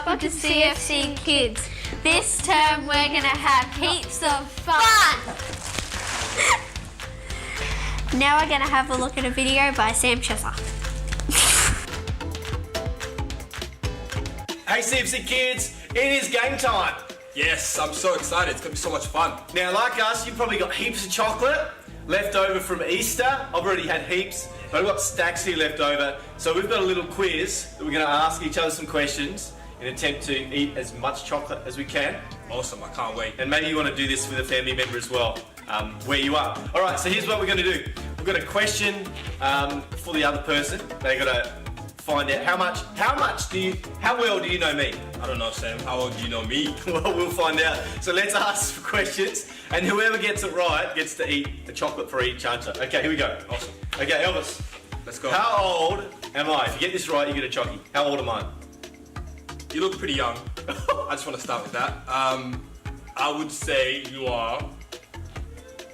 welcome to CFC Kids. This term we're going to have heaps of fun. Now we're going to have a look at a video by Sam Chesser. Hey CFC Kids, it is game time. Yes, I'm so excited. It's going to be so much fun. Now like us, you've probably got heaps of chocolate left over from Easter. I've already had heaps, but I've got stacks here left over. So we've got a little quiz that we're going to ask each other some questions in an attempt to eat as much chocolate as we can. Awesome, I can't wait. And maybe you want to do this with a family member as well, where you are. Alright, so here's what we're going to do. We've got a question for the other person. They've got to find out how well do you know me? I don't know, Sam. How well do you know me? Well, we'll find out. So let's ask questions, and whoever gets it right gets to eat a chocolate for each answer. Okay, here we go. Awesome. Okay, Elvis. Let's go. How old am I? If you get this right, you get a chocky. How old am I? You look pretty young. I just want to start with that. I would say you are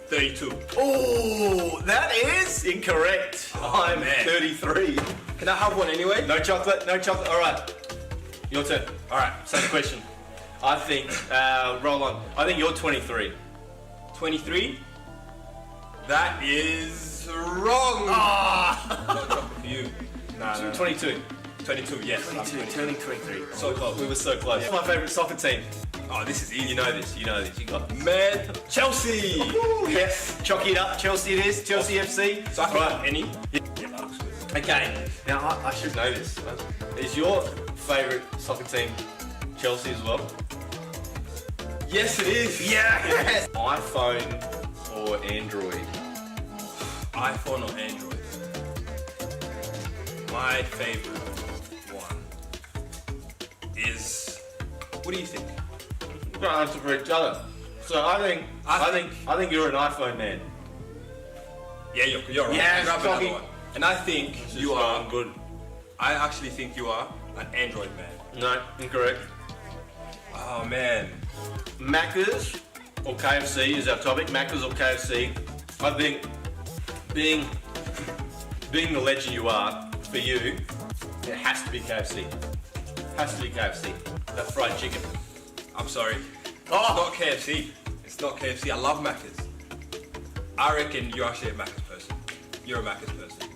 32. Oh, that is incorrect. Oh, I'm man. 33. Can I have one anyway? No chocolate, no chocolate. All right, your turn. All right, same question. I think, roll on. I think you're 23. 23? That is wrong. Ah! No chocolate for you. Nah. 22. 22, yes. I'm 22, turning 23. So close. We were so close. What's my favourite soccer team? Oh, this is easy. You know this, you got this. Man, Chelsea. Yes, chocky it up. Chelsea it is. Chelsea FC. So I can have any? Yeah. Yeah, that looks good. Okay, now I should know this. Is your favourite soccer team Chelsea as well? Yes, it is. Yes! iPhone or Android? iPhone or Android? My favorite one is. What do you think? We've got to answer for each other. So I think you're an iPhone man. Yeah, you're right. Yes, Grab Tommy. another one. And I think you are. Good. I actually think you are an Android man. No, incorrect. Oh man. Macca's or KFC is our topic. Macca's or KFC. I think being the legend you are, for you, it has to be KFC. Has to be KFC. That fried chicken. I'm sorry. Oh! It's not KFC. It's not KFC. I love Macca's. I reckon you're actually a Macca's person. You're a Macca's person.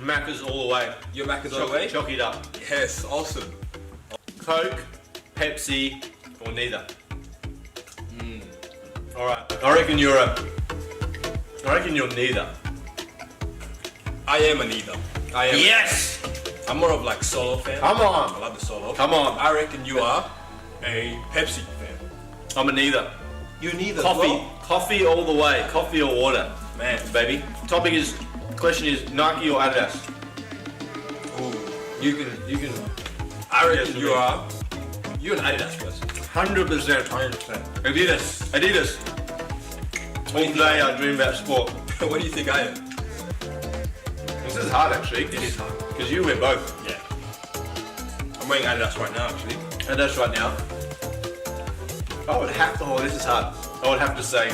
Macca's all the way. You're Macca's all the way? Chock it up. Yes, awesome. Coke, Pepsi, or neither. Alright. I reckon you're neither. I am a neither. I am. Yes! I'm more of like Solo fan. Come on. I love the Solo. Come on. I reckon you are a Pepsi fan. I'm a neither. You neither. Coffee. Well? Coffee all the way. Coffee or water. Man. Baby. Question is Nike or Adidas? Ooh. You can. I reckon Yes, you're an Adidas person. 100%. 100%. Adidas. All day I dream about sport. What do you think I am? This is hard actually. It is hard. Because you wear both. Yeah. I'm wearing Adidas right now actually. Adidas right now. This is hard. I would have to say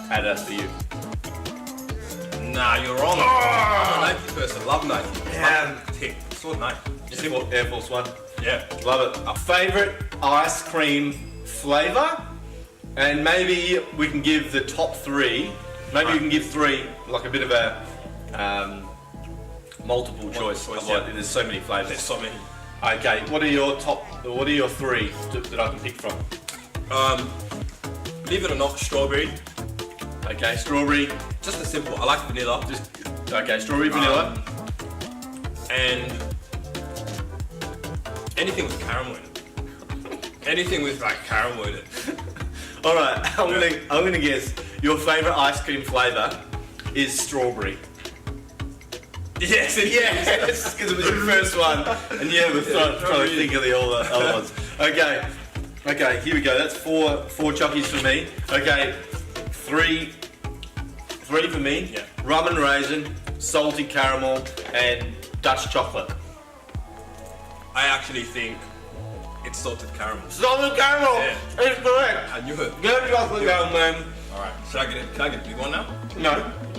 Adidas for you. Nah, you're wrong. I'm a Nike person. Love Nike. Yeah. Tick. So nice. Air Force One. Yeah. Love it. Our favourite ice cream flavour? And maybe we can give the top three. Maybe you can give three, like a bit of a multiple choice. Yeah. There's so many flavours. There's so many. Okay, what are your three that I can pick from? Believe it or not, strawberry. Okay, strawberry. Just a simple. I like vanilla. Okay, strawberry, vanilla. And anything with caramel in it. Anything with like caramel in it. All right, I'm gonna guess your favourite ice cream flavour is strawberry. Yes, Yes, because it was your first one, and yeah, we're trying to think of all the other ones. Okay, here we go. That's four chockies for me. Okay, three for me. Yeah. Rum and raisin, salty caramel, and Dutch chocolate. I actually think it's salted caramel. Salted caramel. Yeah. It's correct. I knew it. Get the chocolate going, man. All right. Can I get a big one now? No,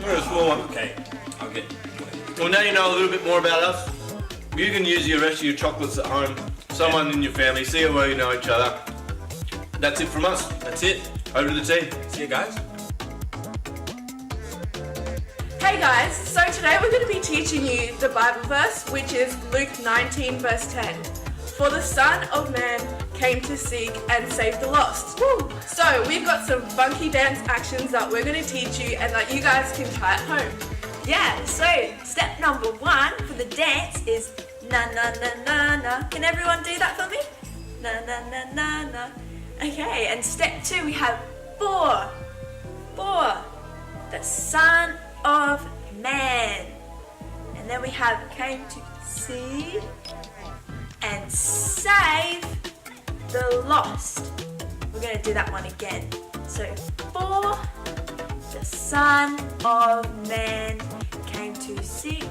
a small one. Okay. I'll get. Well, now you know a little bit more about us. You can use the rest of your chocolates at home someone in your family, see how well you know each other. That's it from us. That's it. Over to the team. See you guys. Hey guys, so today we're going to be teaching you the Bible verse, which is Luke 19 verse 10. For the Son of Man came to seek and save the lost. Woo. So we've got some funky dance actions that we're going to teach you and that you guys can try at home. Yeah, so step number 1 for the dance is na na na na na. Can everyone do that for me? Na na na na na. Okay, and step 2 we have for. The Son of Man. And then we have came to seek and save the lost. We're going to do that one again. So for the Son of Man came to seek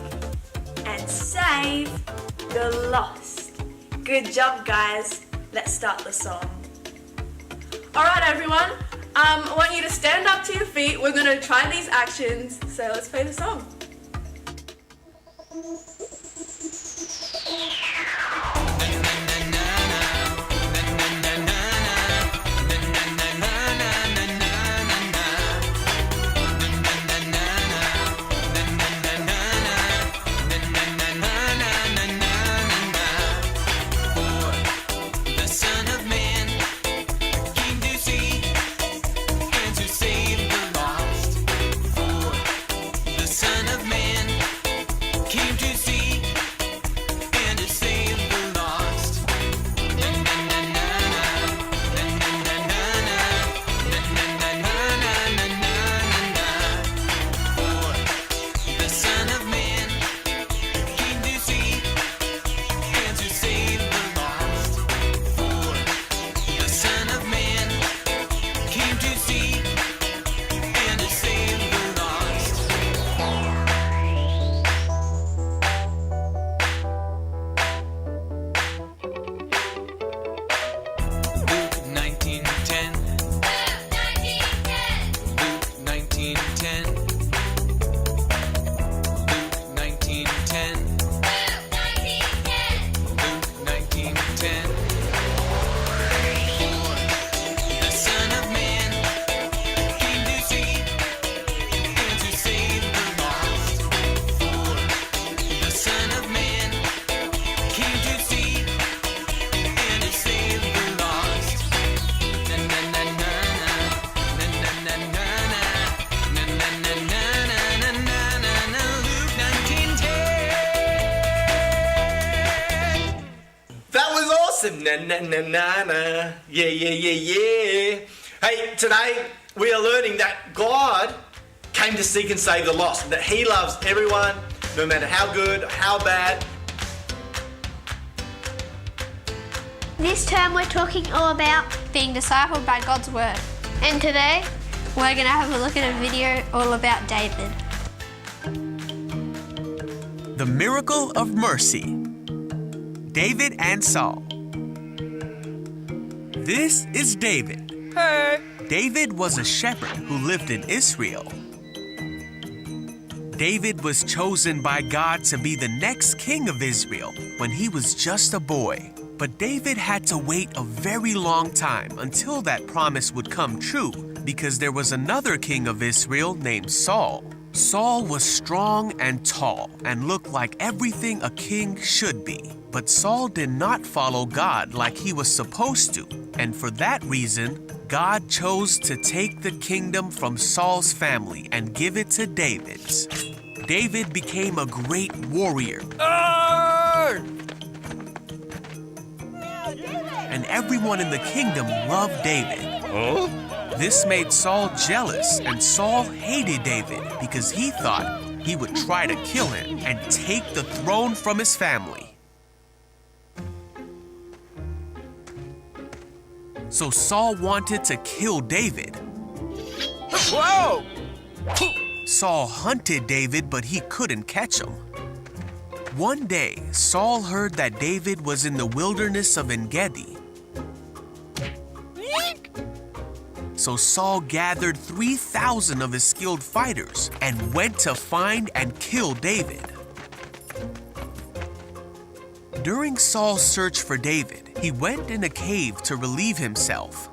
and save the lost. Good job, guys. Let's start the song. Alright everyone, I want you to stand up to your feet. We're going to try these actions. So let's play the song. Na na na na na. Yeah. Hey, today we are learning that God came to seek and save the lost. That He loves everyone, no matter how good, how bad. This term we're talking all about being discipled by God's Word. And today we're going to have a look at a video all about David. The Miracle of Mercy. David and Saul. This is David. Hey. David was a shepherd who lived in Israel. David was chosen by God to be the next king of Israel when he was just a boy. But David had to wait a very long time until that promise would come true because there was another king of Israel named Saul. Saul was strong and tall and looked like everything a king should be. But Saul did not follow God like he was supposed to, and for that reason, God chose to take the kingdom from Saul's family and give it to David's. David became a great warrior. And everyone in the kingdom loved David. This made Saul jealous, and Saul hated David because he thought he would try to kill him and take the throne from his family. So Saul wanted to kill David. Whoa! Saul hunted David, but he couldn't catch him. One day, Saul heard that David was in the wilderness of En-Gedi. So Saul gathered 3,000 of his skilled fighters and went to find and kill David. During Saul's search for David, he went in a cave to relieve himself.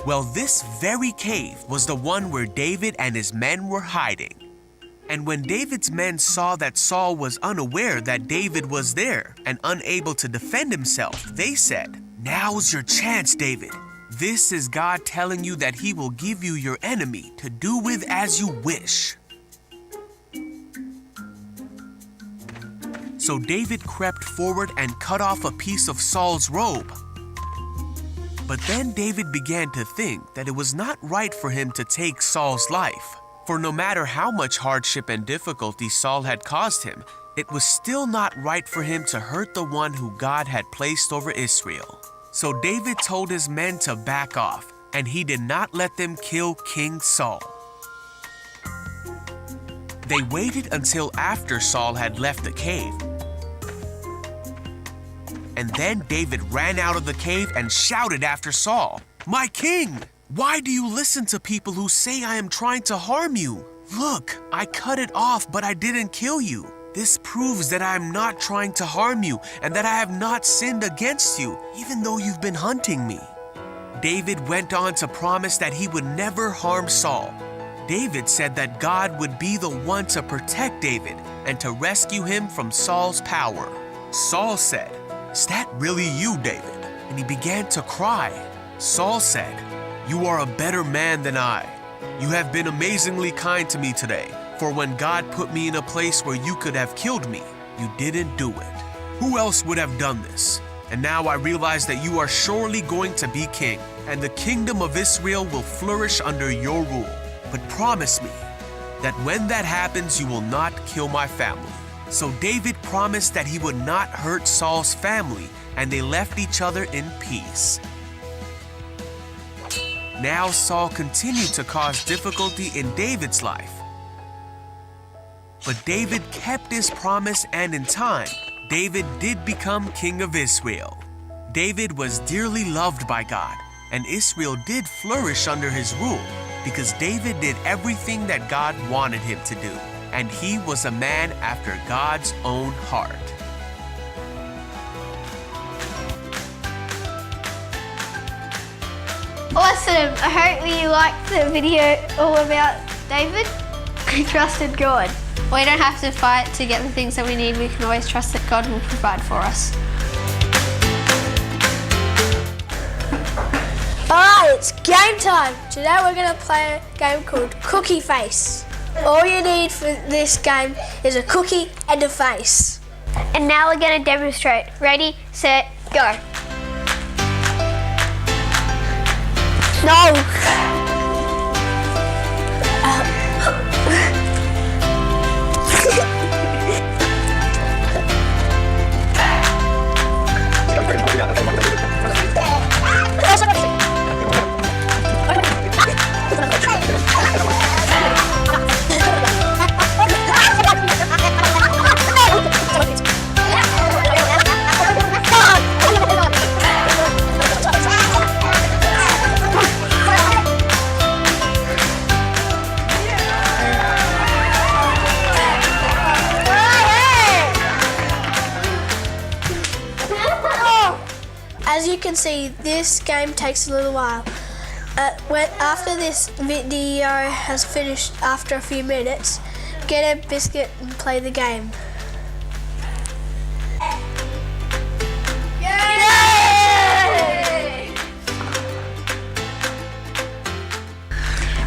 Well, this very cave was the one where David and his men were hiding. And when David's men saw that Saul was unaware that David was there and unable to defend himself, they said, "Now's your chance, David. This is God telling you that he will give you your enemy to do with as you wish." So David crept forward and cut off a piece of Saul's robe. But then David began to think that it was not right for him to take Saul's life. For no matter how much hardship and difficulty Saul had caused him, it was still not right for him to hurt the one who God had placed over Israel. So David told his men to back off, and he did not let them kill King Saul. They waited until after Saul had left the cave. And then David ran out of the cave and shouted after Saul, "My king! Why do you listen to people who say I am trying to harm you? Look, I cut it off, but I didn't kill you. This proves that I am not trying to harm you and that I have not sinned against you, even though you've been hunting me." David went on to promise that he would never harm Saul. David said that God would be the one to protect David and to rescue him from Saul's power. Saul said, "Is that really you, David?" And he began to cry. Saul said, "You are a better man than I. You have been amazingly kind to me today, for when God put me in a place where you could have killed me, you didn't do it. Who else would have done this? And now I realize that you are surely going to be king, and the kingdom of Israel will flourish under your rule. But promise me that when that happens, you will not kill my family." So David promised that he would not hurt Saul's family, and they left each other in peace. Now Saul continued to cause difficulty in David's life. But David kept his promise, and in time, David did become king of Israel. David was dearly loved by God, and Israel did flourish under his rule because David did everything that God wanted him to do, and he was a man after God's own heart. Awesome! I hope you liked the video all about David. He trusted God. We don't have to fight to get the things that we need. We can always trust that God will provide for us. Alright, it's game time. Today we're going to play a game called Cookie Face. All you need for this game is a cookie and a face. And now we're going to demonstrate. Ready, set, go. No! As you can see, this game takes a little while. After this video has finished after a few minutes, get a biscuit and play the game.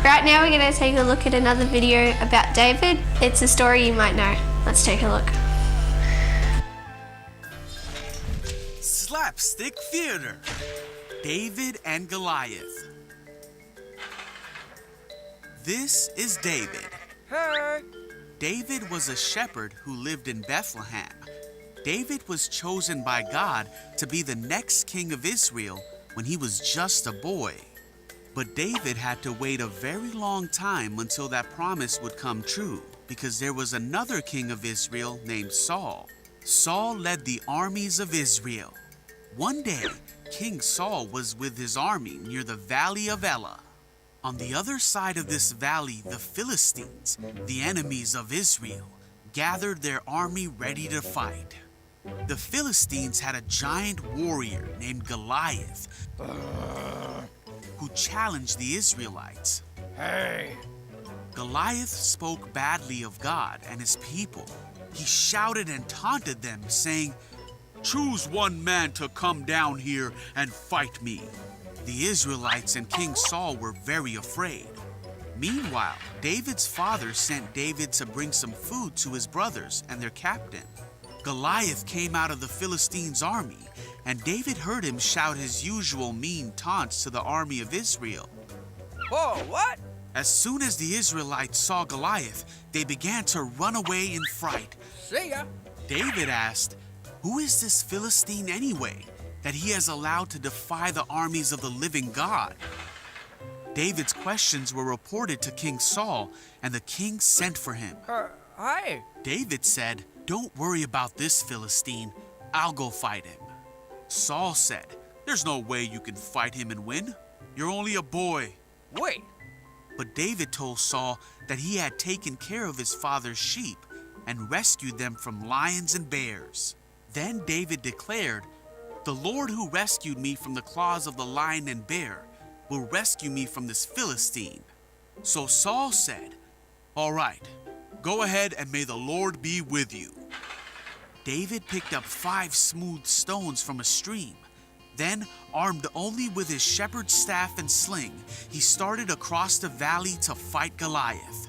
Right now we're going to take a look at another video about David. It's a story you might know. Let's take a look. Slapstick Theater. David and Goliath. This is David. Hey! David was a shepherd who lived in Bethlehem. David was chosen by God to be the next king of Israel when he was just a boy. But David had to wait a very long time until that promise would come true, because there was another king of Israel named Saul. Saul led the armies of Israel. One day, King Saul was with his army near the valley of Elah. On the other side of this valley, the Philistines, the enemies of Israel, gathered their army ready to fight. The Philistines had a giant warrior named Goliath who challenged the Israelites. Hey! Goliath spoke badly of God and his people. He shouted and taunted them, saying, "Choose one man to come down here and fight me." The Israelites and King Saul were very afraid. Meanwhile, David's father sent David to bring some food to his brothers and their captain. Goliath came out of the Philistines' army, and David heard him shout his usual mean taunts to the army of Israel. Whoa, what? As soon as the Israelites saw Goliath, they began to run away in fright. See ya. David asked, "Who is this Philistine anyway, that he has allowed to defy the armies of the living God?" David's questions were reported to King Saul, and the king sent for him. Hi. David said, "Don't worry about this Philistine. I'll go fight him." Saul said, "There's no way you can fight him and win. You're only a boy." Wait. But David told Saul that he had taken care of his father's sheep and rescued them from lions and bears. Then David declared, "The Lord who rescued me from the claws of the lion and bear will rescue me from this Philistine." So Saul said, "All right, go ahead and may the Lord be with you." David picked up 5 smooth stones from a stream. Then, armed only with his shepherd's staff and sling, he started across the valley to fight Goliath.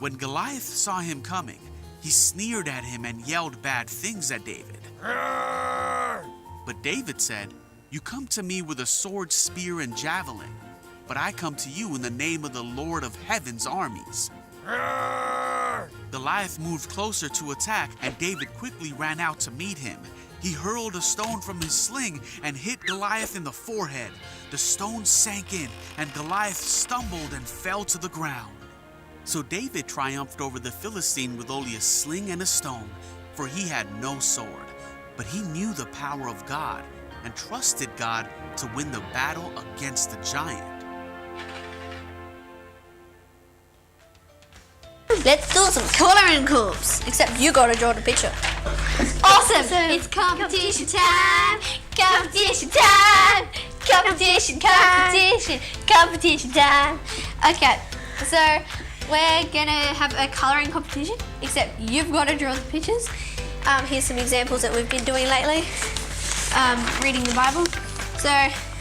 When Goliath saw him coming, he sneered at him and yelled bad things at David. But David said, "You come to me with a sword, spear, and javelin, but I come to you in the name of the Lord of Heaven's armies." Goliath moved closer to attack, and David quickly ran out to meet him. He hurled a stone from his sling and hit Goliath in the forehead. The stone sank in, and Goliath stumbled and fell to the ground. So David triumphed over the Philistine with only a sling and a stone, for he had no sword. But he knew the power of God and trusted God to win the battle against the giant. Let's do some coloring clubs. Except you gotta draw the picture. Awesome! It's competition time! Competition time! Competition, competition, competition time! Okay, so we're gonna have a coloring competition, except you've gotta draw the pictures. Here's some examples that we've been doing lately. Reading the Bible. So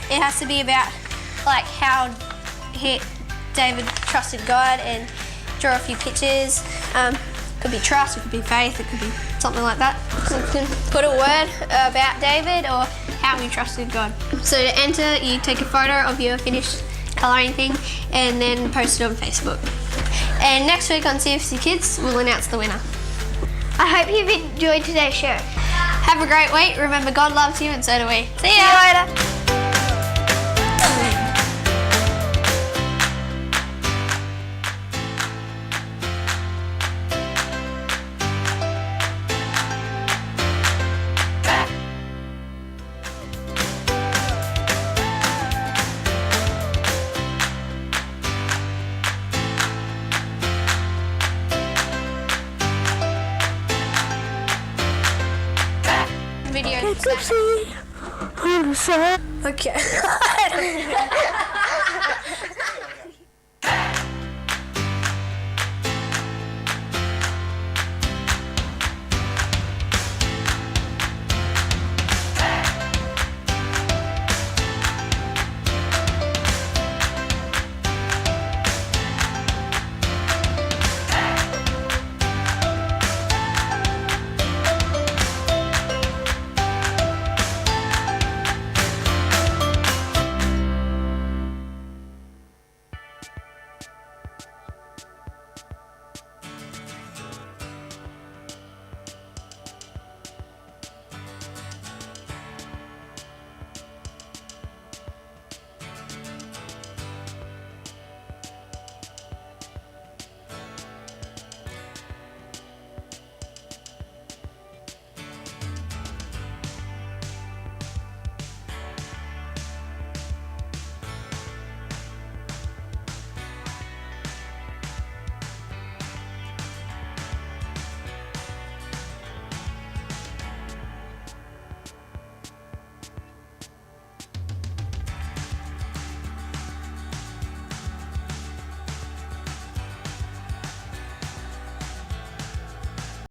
it has to be about like how David trusted God, and draw a few pictures. Could be trust, it could be faith, it could be something like that. So you can put a word about David or how he trusted God. So to enter, you take a photo of your finished colouring thing and then post it on Facebook. And next week on CFC Kids, we'll announce the winner. I hope you've enjoyed today's show. Have a great week. Remember, God loves you and so do we. See you later. Video. Okay.